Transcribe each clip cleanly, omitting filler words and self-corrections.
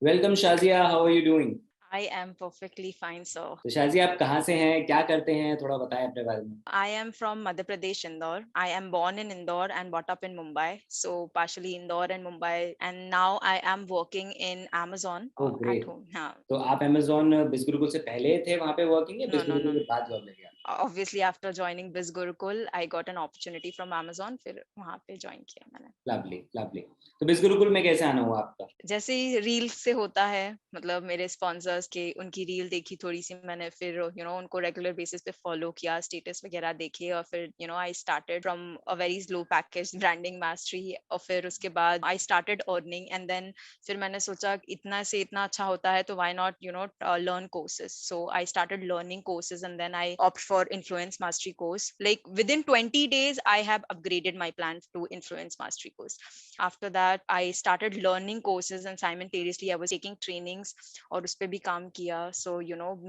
Welcome Shazia, how are you doing? I am perfectly fine, sir. तो शाजिया, आप कहाँ से हैं, क्या करते हैं, थोड़ा बताएं अपने बारे में। I am from Madhya Pradesh, Indore. I am born in Indore and brought up in Mumbai. So partially Indore and Mumbai. And now I am working in Amazon oh at great. home. हाँ. तो आप Amazon बिज गुरुकुल से पहले थे वहाँ पे working, या No, बिज no, गुरुकुल no. के बाद जॉब लगे? Obviously, after joining Biz Gurukul, I got an opportunity from Amazon. फिर वहाँ पे join किया मैंने. Lovely lovely. तो बिज गुरुकुल में कैसे आना हुआ आपका? जैसे ही रील से होता है, मतलब मेरे स्पॉन्सर्स के उनकी रील देखी थोड़ी सी मैंने, फिर उनको रेगुलर बेसिस पे फॉलो किया, स्टेटस वगैरह देखे, और फिर I started from a very slow package branding mastery, और फिर उसके बाद I started earning, and then फिर मैंने सोचा इतना से इतना अच्छा होता है तो why not learn courses. So I started learning courses and then I opt for influence mastery course. Like with in 20 days I have upgraded my plan to influence mastery course. After that I started learning courses and simultaneously I was taking trainings और उस पे भी काम किया. So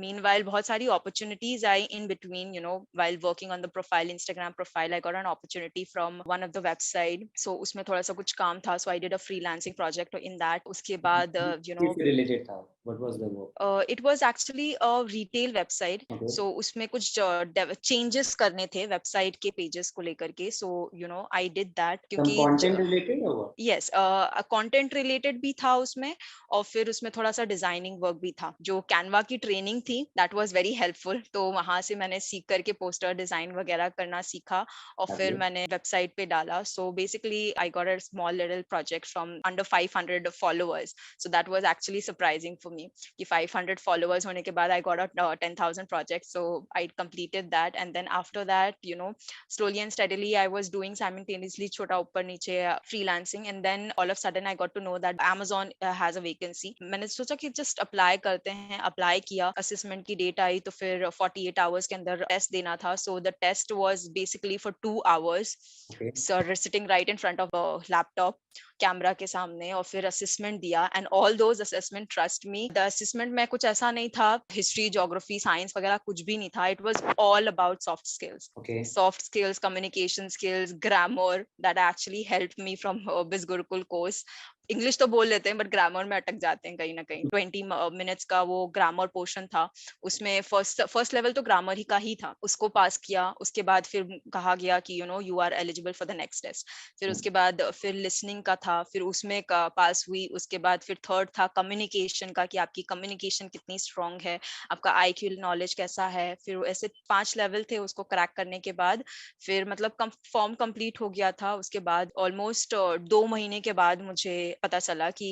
meanwhile बहुत सारी opportunities I in between. While working on the profile, Instagram profile, I got an opportunity from one of the website. So उसमें थोड़ा सा कुछ काम था, so I did a freelancing project in that. उसके बाद किससे रिलेटेड था? What was the work? it was actually a retail website. Okay. So उसमें कुछ changes करने थे website के pages को लेकर के. So I did that सम क्योंकि कंटेंट रिलेटेड होगा? यस, कंटेंट रिलेटेड भी था उसमें, और फिर उसमें थोड़ा सा डिजाइनिंग वर्क भी था. जो कैनवा की ट्रेनिंग थी दैट वाज वेरी हेल्पफुल, तो वहां से मैंने सीख करके पोस्टर डिजाइन वगैरह करना सीखा, और फिर लवली। मैंने वेबसाइट पे डाला. So basically I got a small little project from under 500 followers. So that was actually surprising for me कि 500 फॉलोअर्स होने के बाद I got a 10,000 project. So I completed that, and then after that slowly and steadily I was doing simultaneously छोटा ऊपर नीचे freelancing, and then all of a sudden I got to know that Amazon has a vacancy. मैंने सोचा कि just apply करते हैं. apply किया, assessment की date आई, तो फिर 48 hours के अंदर test देना था. So the test was basically for 2 hours. Okay. So sitting right in front of a laptop, camera के सामने, और फिर असेसमेंट दिया. And all those assessment, trust me, the assessment में कुछ ऐसा नहीं था हिस्ट्री ज्योग्राफी साइंस वगैरह, कुछ भी नहीं था. It was all about soft skills. Okay. Soft skills, communication skills, grammar, that actually helped me from Biz Gurukul course. English तो बोल लेते हैं बट ग्रामर में अटक जाते हैं कहीं ना कहीं. 20 मिनट्स का वो ग्रामर पोर्शन था. उसमें फर्स्ट फर्स्ट लेवल तो ग्रामर ही का ही था, उसको पास किया. उसके बाद फिर कहा गया कि you are eligible for the next test. फिर उसके बाद फिर लिसनिंग का था, फिर उसमें का पास हुई. उसके बाद फिर थर्ड था कम्युनिकेशन का, कि आपकी कम्युनिकेशन कितनी स्ट्रांग है, आपका आईक्यू नॉलेज कैसा है. फिर ऐसे 5 लेवल थे. उसको क्रैक करने के बाद फिर मतलब फॉर्म कंप्लीट हो गया था. उसके बाद ऑलमोस्ट 2 महीने के बाद मुझे पता चला कि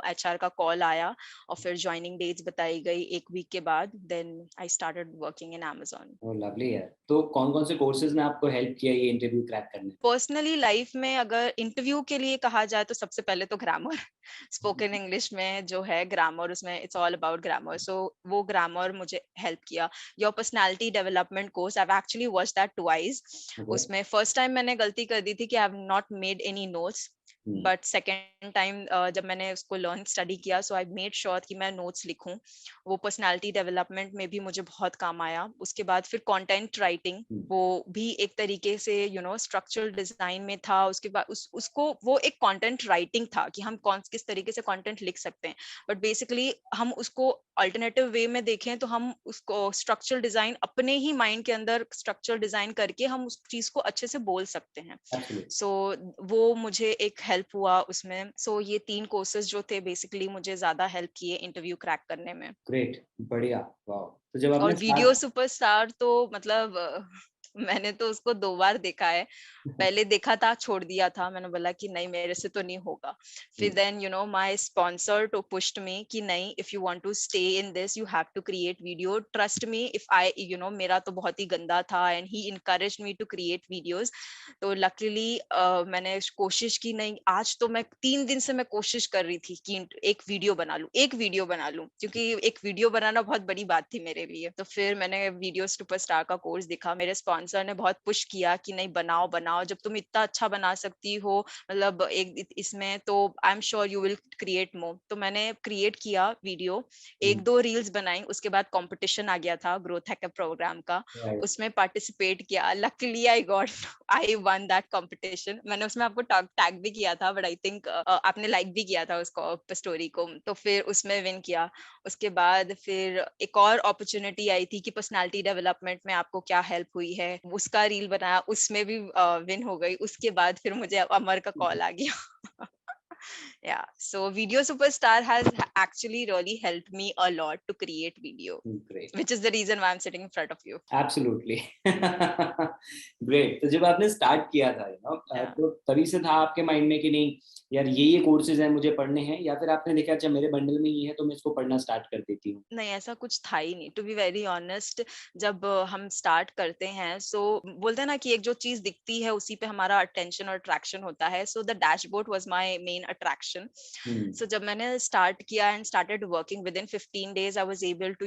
एचआर का कॉल आया, और फिर ज्वाइनिंग डेट्स बताई गई 1 वीक के बाद. Then I started working in Amazon. Oh lovely है। तो कौन कौन से कोर्सेज ने आपको हेल्प किया ये इंटरव्यू क्रैक करने पर्सनली लाइफ में अगर इंटरव्यू के लिए कहा जाए तो सबसे पहले तो ग्रामर. स्पोकन इंग्लिश में जो है ग्रामर, उसमें इट्स ऑल अबाउट ग्रामर. सो वो ग्रामर मुझे हेल्प किया. Your personality development course, I have actually watch that twice. में? ओके। उसमें फर्स्ट टाइम मैंने गलती कर दी थी कि I have not made any notes. But second time जब मैंने उसको लर्न स्टडी किया, सो आई मेड श्योर कि मैं नोट्स लिखूं. वो पर्सनालिटी डेवलपमेंट में भी मुझे बहुत काम आया. उसके बाद फिर कंटेंट राइटिंग, वो भी एक तरीके से स्ट्रक्चरल डिजाइन में था. उसके बाद उसको वो एक कंटेंट राइटिंग था कि हम कौन किस तरीके से कंटेंट लिख सकते हैं. बट बेसिकली हम उसको अल्टरनेटिव वे में देखें तो हम उसको स्ट्रक्चरल डिजाइन अपने ही माइंड के अंदर स्ट्रक्चर डिजाइन करके हम उस चीज को अच्छे से बोल सकते हैं. एब्सोल्युटली। सो वो मुझे एक हेल्प हुआ उसमें. सो ये 3 कोर्सेज जो थे बेसिकली मुझे ज्यादा हेल्प किए इंटरव्यू क्रैक करने में. ग्रेट, बढ़िया, वाह। तो जब और आपने वीडियो स्टार्ट सुपरस्टार तो मतलब मैंने तो उसको 2 बार देखा है. पहले देखा था, छोड़ दिया था. मैंने बोला कि नहीं, मेरे से तो नहीं होगा. फिर then my sponsor too pushed me कि नहीं, if you want to stay in this you have to create video. Trust me, if I मेरा तो बहुत ही गंदा था, and he encouraged me to create videos. तो लकीली मैंने कोशिश की. नहीं, आज तो मैं 3 दिन से मैं कोशिश कर रही थी कि एक वीडियो बना लूं, एक वीडियो बना लूं, क्योंकि एक वीडियो बनाना बहुत बड़ी बात थी मेरे लिए. तो फिर मैंने वीडियो सुपरस्टार का कोर्स देखा. मेरे स्पॉन्सर ने बहुत पुश किया कि नहीं बनाओ बनाओ, जब तुम इतना अच्छा बना सकती हो मतलब इसमें, तो I am sure you will create more. तो मैंने क्रिएट किया वीडियो, एक दो रील्स बनाई, उसके बाद कंपटीशन आ गया था ग्रोथ हैकर प्रोग्राम का, राइट। उसमें पार्टिसिपेट किया, luckily I got I one that competition. मैंने उसमें आपको टैग भी किया था, बट आई थिंक आपने लाइक भी किया था उसको स्टोरी को, तो फिर उसमें विन किया। उसके बाद फिर एक और अपॉर्चुनिटी आई थी कि पर्सनालिटी डेवलपमेंट में आपको क्या हेल्प हुई है, उसका रील बनाया, उसमें भी विन हो गई। उसके बाद फिर मुझे अमर का कॉल आ गया। Yeah, so Video Superstar has actually really helped me a lot to create video, great. which is the reason why I'm sitting in front of you. Absolutely. Great. तो जब आपने स्टार्ट किया था Yeah. तो तभी से था आपके माइंड में कि नहीं यार ये कोर्सेज हैं मुझे पढ़ने हैं, या फिर आपने देखा अच्छा मेरे बंडल में ये है तो मैं इसको पढ़ना स्टार्ट कर देती हूँ? नहीं, ऐसा कुछ था ही नहीं, टू बी वेरी ऑनेस्ट। जब हम स्टार्ट करते हैं, सो बोलते हैं ना कि एक जो चीज दिखती है उसी पे हमारा अटेंशन और अट्रैक्शन होता है, so the dashboard was my main attraction. Hmm. So जब मैंने स्टार्ट किया and started working, within 15 days I was able to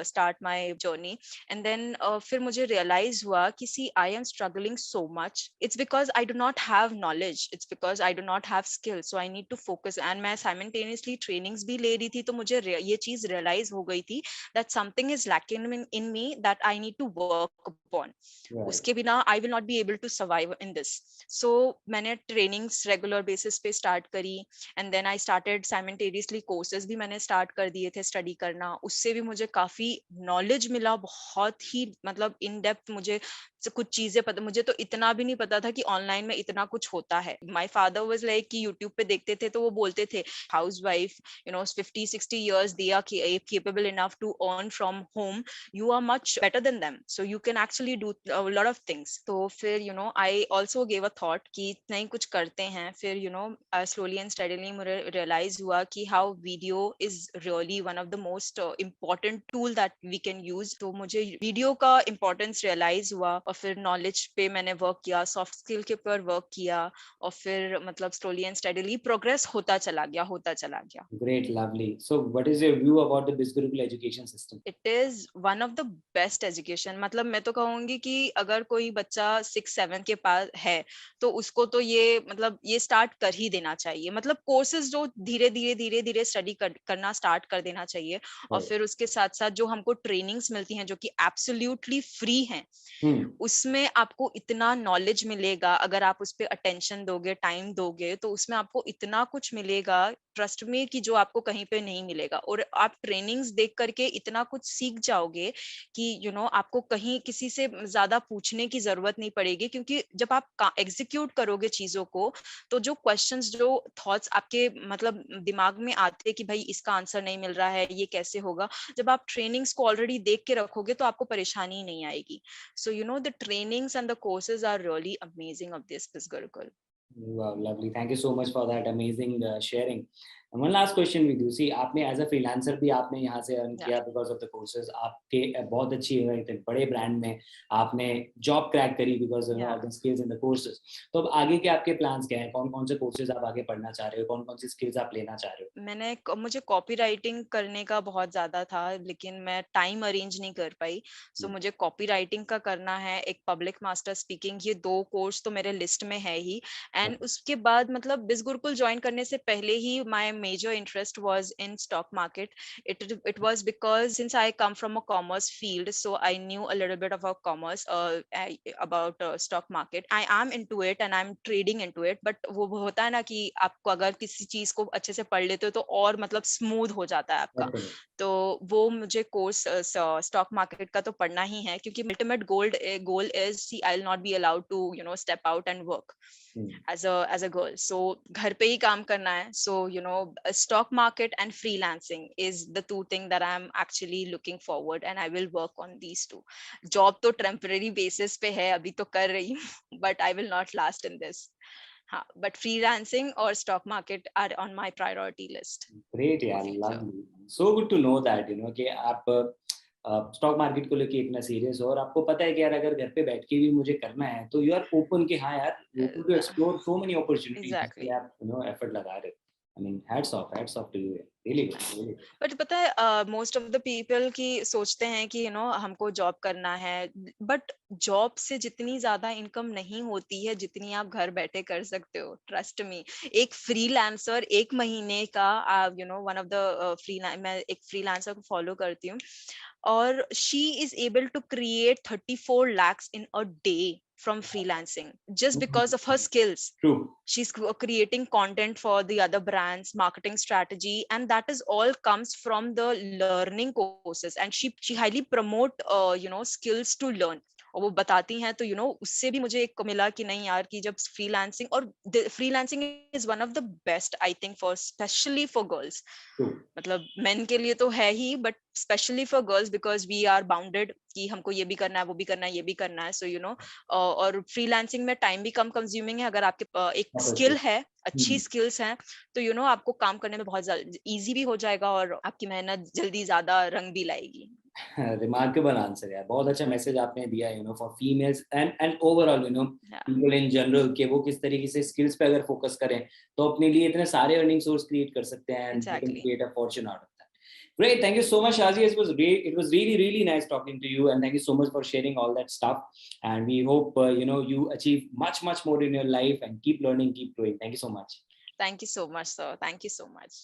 start my journey. And then फिर मुझे रियलाइज हुआ कि see I am struggling so much, it's because I do not have knowledge, it's because I do not have skill, so I need to focus. And मैं simultaneously trainings भी ले रही थी, तो मुझे ये चीज रियलाइज हो गई थी that something is lacking in me that I need to work upon. Right. उसके बिना I will not be able to survive in this. So मैंने trainings regular basis पे start करी, and then I started simultaneously courses भी मैंने start कर दिए थे study करना। उससे भी मुझे काफी knowledge मिला, बहुत ही मतलब in depth मुझे कुछ चीजें पता, मुझे तो इतना भी नहीं पता था कि ऑनलाइन में इतना कुछ होता है। माय फादर वाज लाइक कि यूट्यूब पे देखते थे तो वो बोलते थे housewife 50-60 years they are capable enough to earn from home, you are much better than them, so you can actually do a lot of things. तो फिर I also gave a thought कि नहीं कुछ करते हैं। फिर slowly and steadily मुझे realize हुआ कि how video is really one of the most important tool that we can use। तो मुझे वीडियो का importance realize हुआ, और फिर नॉलेज पे मैंने वर्क किया, सॉफ्ट स्किल के ऊपर वर्क किया, और फिर मतलब स्लोली एंड स्टेडीली प्रोग्रेस होता चला गया, होता चला गया। Great, lovely. So, what is your view about the Bisgurukul education system? It is one of the best education. मतलब मैं तो कहूंगी कि अगर कोई बच्चा 6-7 के पास है तो उसको तो ये मतलब ये स्टार्ट कर ही देना चाहिए। मतलब कोर्सेज जो धीरे धीरे स्टडी करना स्टार्ट कर देना चाहिए, और Right. फिर उसके साथ साथ जो हमको ट्रेनिंग्स मिलती हैं जो कि एब्सोल्युटली फ्री हैं, Hmm. उसमें आपको इतना नॉलेज मिलेगा। अगर आप उस पर अटेंशन दोगे, टाइम दोगे, तो उसमें आपको इतना कुछ मिलेगा, ट्रस्ट में, कि जो आपको कहीं पे नहीं मिलेगा। और आप ट्रेनिंग्स देख करके इतना कुछ सीख जाओगे कि आपको कहीं किसी से ज्यादा पूछने की जरूरत नहीं पड़ेगी, क्योंकि जब आप एग्जीक्यूट करोगे चीजों को, तो जो क्वेश्चंस, जो थॉट्स आपके मतलब दिमाग में आते हैं कि भाई इसका आंसर नहीं मिल रहा है, ये कैसे होगा, जब आप ट्रेनिंग्स को ऑलरेडी देख के रखोगे तो आपको परेशानी ही नहीं आएगी। So, the trainings and the courses are really amazing of this Gurukul. Wow, lovely. Thank you so much for that amazing sharing. And one last question with you. See, आपने as a freelancer भी आपने यहाँ से earn Yeah. किया because of the courses. आपके बहुत अच्छी एक बड़े brand में आपने job crack करी because of Yeah. the skills in the courses. तो अब आगे के आपके plans क्या हैं? कौन-कौन से courses आप आगे पढ़ना चाह रहे हो? कौन-कौन सी skills आप लेना चाह रहे हो? मुझे कॉपी राइटिंग करने का बहुत ज्यादा था, लेकिन मैं टाइम अरेंज नहीं कर पाई। सो मुझे कॉपी राइटिंग का करना है, एक पब्लिक मास्टर स्पीकिंग, ये 2 कोर्स तो मेरे लिस्ट में है ही। एंड उसके बाद मतलब बिस गुरुकुल ज्वाइन करने से पहले ही my major interest was in stock market. It was because since I come from a commerce field, so I knew a little bit of commerce about stock market. I am into it and I am trading into it, but वो होता है ना कि आपको अगर किसी चीज को अच्छे से पढ़ लेते हो तो और मतलब स्मूथ हो जाता है आपका। Definitely. तो वो मुझे कोर्स स्टॉक मार्केट का तो पढ़ना ही है, क्योंकि ultimate goal is see I will not be allowed to step out and work as a girl, so घर पे ही काम करना है। So stock market and freelancing is the two thing that I am actually looking forward, and I will work on these two. Job तो temporary basis पे है, अभी तो कर रही हूँ, but I will not last in this. हाँ, but freelancing or stock market are on my priority list Great, for यार, future. lovely. So good to know that कि आप स्टॉक मार्केट को लेके इतना सीरियस हो और आपको पता है कि यार अगर घर पे बैठ के भी मुझे करना है तो यू आर ओपन कि हाँ यार, open to explore so many opportunities जिसके Exactly. आप एफर्ट लगा रहे हो। I mean, hats off to you. Really good, really good. But पता है मोस्ट ऑफ द पीपल की सोचते हैं कि हमको जॉब करना है, बट जॉब से जितनी ज्यादा इनकम नहीं होती है जितनी आप घर बैठे कर सकते हो, ट्रस्ट मी। एक फ्रीलांसर 1 महीने का, वन ऑफ द मैं एक फ्रीलांसर को फॉलो करती हूँ, और she is able to create 34 lakhs in a day from freelancing just because of her skills. True. She's creating content for the other brands, marketing strategy, and that is all comes from the learning courses, and she highly promote skills to learn, और वो बताती हैं, तो उससे भी मुझे एक मिला कि नहीं यार, कि जब फ्रीलांसिंग, और freelancing is one of the best I think for specially for girls. True. मतलब मेन के लिए तो है ही, but specially for girls, because we are bounded कि हमको ये भी करना है, वो भी करना है, ये भी करना है, सो और फ्रीलांसिंग में टाइम भी कम कंज्यूमिंग है, अगर आपके एक स्किल Obviously. है, अच्छी Hmm. स्किल्स हैं, तो आपको काम करने में बहुत इजी भी हो जाएगा, और आपकी मेहनत जल्दी ज्यादा रंग भी लाएगी। रिमार्केबल आंसर यार, बहुत अच्छा मैसेज आपने दिया, for females and overall, Yeah, people in general, कि वो किस तरीके से स्किल्स पे अगर फोकस करें तो अपने लिए इतने सारे अर्निंग सोर्स क्रिएट कर सकते हैं, and they can exactly. Create a Fortune out of that. Great, thank you so much, Shazi. It was really really nice talking to you, and thank you so much for sharing all that stuff. And we hope you achieve much more in your life, and keep learning, keep growing. Thank you so much. Thank you so much, sir. Thank you so much.